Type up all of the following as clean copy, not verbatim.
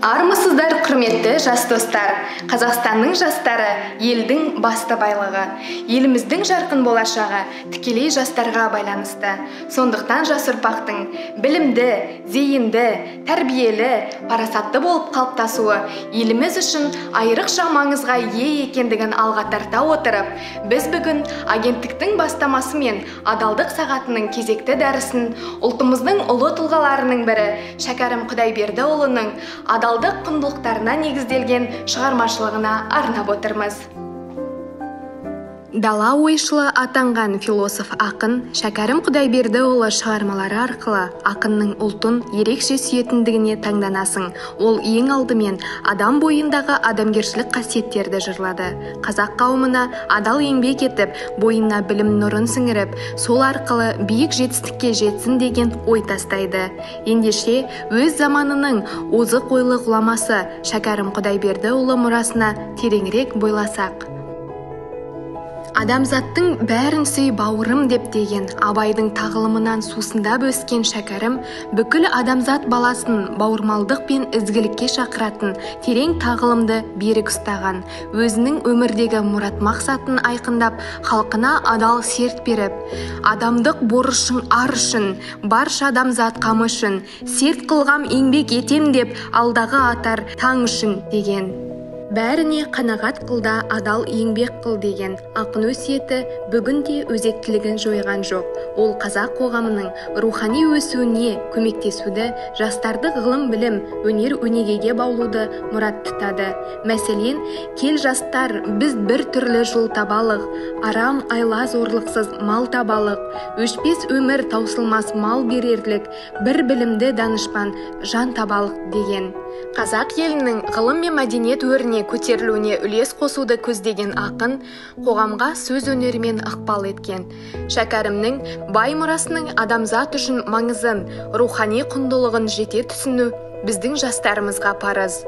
Армысыздар, құрметті жас достар. Қазақстанның жастары елдің басты байлығы. Еліміздің жарқын болашағы тікелей жастарға байланысты. Сондықтан жас ұрпақтың білімді, зейінді, тәрбиелі, парасатты болып қалыптасуы еліміз үшін айрықша маңызға ие екендігін алға тарта отырып, біз бүгін агенттіктің бастамасымен адалдық сағатының кезекті дәрісін ұлтымыздың ұлы тұлғаларының бірі Шәкәрім Құдайбердіұлының адалдық құндылықтарына негізделген шығармашылығына арнап отырмыз. Дала ойшылы атанған философ ақын Шәкәрім Құдайбердіұлы шығармалары арқылы ақынның ұлтын ерекше сүйетіндігіне таңданасың. Ол ең алдымен адам бойындағы адамгершілік қасиеттерді жырлады. Қазақ қауымына адал еңбек етіп, бойына білім нұрын сіңіріп, сол арқылы биік жетістікке жетсін деген ой тастайды. Ендеше өз заманының озық ойлы ғұламасы Шәкәрім Құдайбердіұлы мұрасына тереңірек бойласақ. Адамзаттың бәрін сүй бауырым деп деген Абайдың тағылымынан сусындап өскен Шәкәрім бүкіл адамзат баласын бауырмалдық пен ізгілікке шақыратын терең тағылымды берік ұстаған. Өзінің өмірдегі мұрат мақсатын айқындап, халқына адал серт беріп, адамдық борышың ар үшін, барша адамзат қамы үшін, серт қылғам еңбек етем деп алдағы атар таң үшін деген. Бәріне қанағат қылда адал еңбек қыл деген ақын өсиеті бүгінде өзектілігін жойған жоқ. Ол қазақ қоғамының рухани өсуіне көмектесуді, жастарды ғылым білім, өнер өнегеге баулуды мұрат тұтады. Мәселен, кел жастар, біз бір түрлі жол табалық, арам айла зорлықсыз мал табалық, өшпес өмір таусылмас мал берерлік, бір білімді данышпан жан табалық деген. Қазақ елінің ғылым мен мәдениет өріне көтерілуіне үлес қосуды көздеген ақын қоғамға сөз өнерімен ықпал еткен. Шәкәрімнің бай мұрасының адамзат үшін маңызын, рухани құндылығын жете түсіну біздің жастарымызға парыз.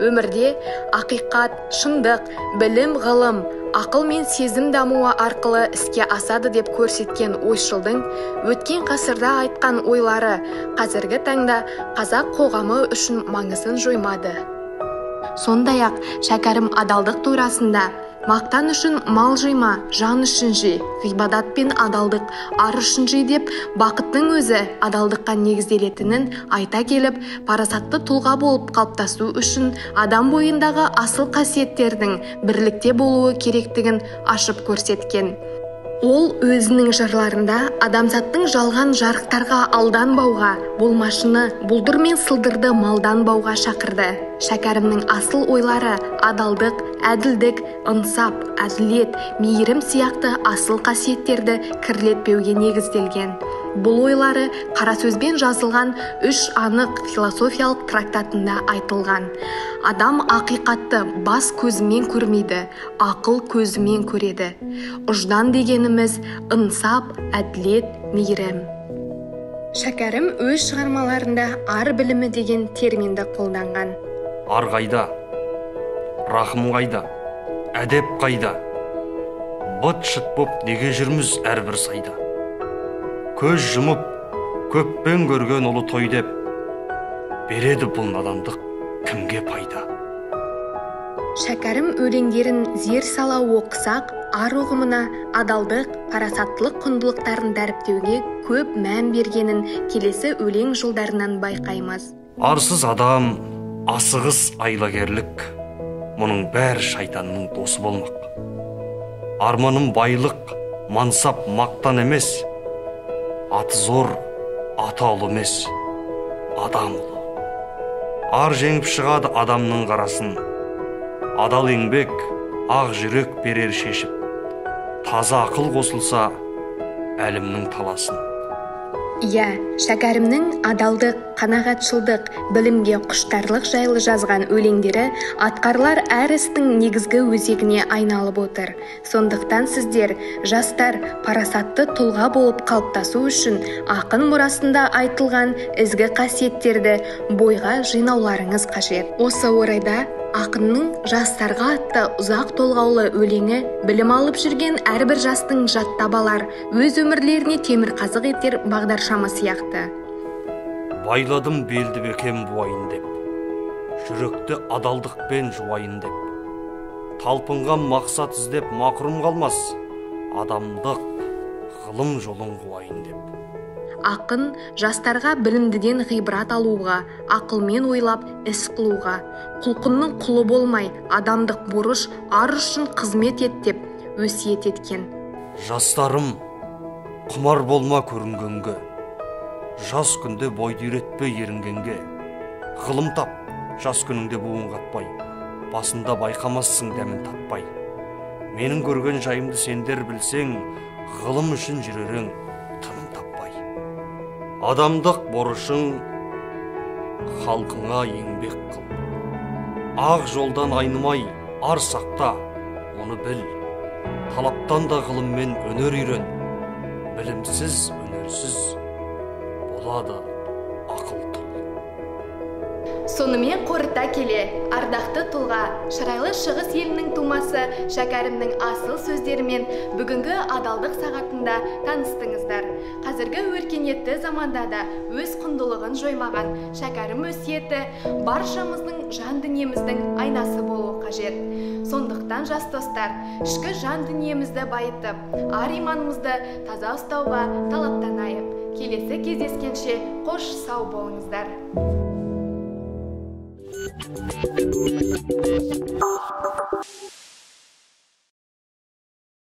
Өмірде ақиқат, шындық, білім, ғылым, ақыл мен сезім дамуы арқылы іске асады деп көрсеткен ойшылдың өткен ғасырда айтқан ойлары қазіргі таңда қазақ қоғамы үшін маңызын жоймады. Сондай-ақ Шәкәрім адалдық турасында мақтан үшін мал жима, жан үшін жи, ғибадат пен адалдық ар үшін жи деп бақыттың өзі адалдыққа негізделетінін айта келіп, парасатты тұлға болып қалыптасу үшін адам бойындағы асыл қасиеттердің бірлікте болуы керектігін ашып көрсеткен. Ол өзінің жырларында адамзаттың жалған жарықтарға алданбауға, болмашыны бұлдыр мен сылдырды малданбауға шақырды. Шәкәрімнің асыл ойлары адалдық, әділдік, ынсап, әділет, мейірім сияқты асыл қасиеттерді кірлетпеуге негізделген. Бұл ойлары қара сөзбен жазылған үш анық философиялық трактатында айтылған. Адам ақиқатты бас көзімен көрмейді, ақыл көзімен көреді. Ұждан дегеніміз ынсап, әділет, мейірім. Шәкәрім өз шығармаларында ар білімі деген терминді қолданған. Ар қайда, рахым қайда, әдеп қайда, быт-шыт боп неге жүрміз әрбір сайда. Көз жұмып, көппен көрген ұлы той деп, береді бұл надандық кімге пайда. Шәкәрім өлеңдерін зер сала оқысақ, ар ұғымына адалдық, парасаттылық құндылықтарын дәріптеуге көп мән бергенін келесі өлең жолдарынан байқаймыз. Арсыз адам, асығыс айлагерлік, мұның бәрі шайтанның досы болмақ. Арманым байлық, мансап мақтан емес, аты зор, аты ұлы емес, адам ұлы. Ар жеңіп шығады адамның қарасын, адал еңбек, ақ жүрек берер шешіп, таза ақыл қосылса, әлімнің таласын. Иә, Шәкәрімнің адалдық, қанағатшылдық, білімге құштарлық жайлы жазған өлеңдері атқарылар әр істің негізгі өзегіне айналып отыр. Сондықтан сіздер, жастар, парасатты тұлға болып қалыптасу үшін ақын мұрасында айтылған ізгі қасиеттерді бойға жинауларыңыз қажет. Осы орайда Ақынның «Жастарға» атты ұзақ толғаулы өлеңі білім алып жүрген әрбір жастың жаттап алар, өз өмірлеріне темірқазық етер бағдаршамы сияқты. Байладым белді бекем буайын деп, жүректі адалдықпен жуайын деп, талпынған мақсат іздеп мақұрым қалмас, адамдық ғылым жолын қуайын деп. Ақын жастарға білімдіден ғибрат алуға, ақылмен ойлап іс қылуға, құлқынның құлы болмай, адамдық борыш ар үшін қызмет ет деп өсиет еткен. Жастарым, құмар болма көрінгенге, жас күнде бойды үйретпе ерінгенге, ғылым тап, жас күніңде буын қатпай, басында байқамассың дәмін татпай. Менің көрген жайымды сендер білсең, ғылым үшін жүрерің тыным таппай. Адамдық борышың халқыңа еңбек қыл. Ақ жолдан айнымай, ар сақта, оны біл. Талаптан да ғылыммен өнер үйрен. Білімсіз, өнерсіз болады ақыл тұл. Сонымен қорыта келе, ардақты тұлға, шырайлы шығыс елінің тумасы шәкәрімнің асыл сөздерімен бүгінгі адалдық сағатында таныстыңыздар. Қазіргі өркениетті заманда да өз құндылығын жоймаған шәкәрім өсиеті баршамыздың жан дүниеміздің айнасы болуы қажет. Сондықтан жас достар, ішкі жан дүниемізді байытып, ар иманымызды таза ұстауға талаптанайық. Келесі кездескенше қош сау болыңыздар.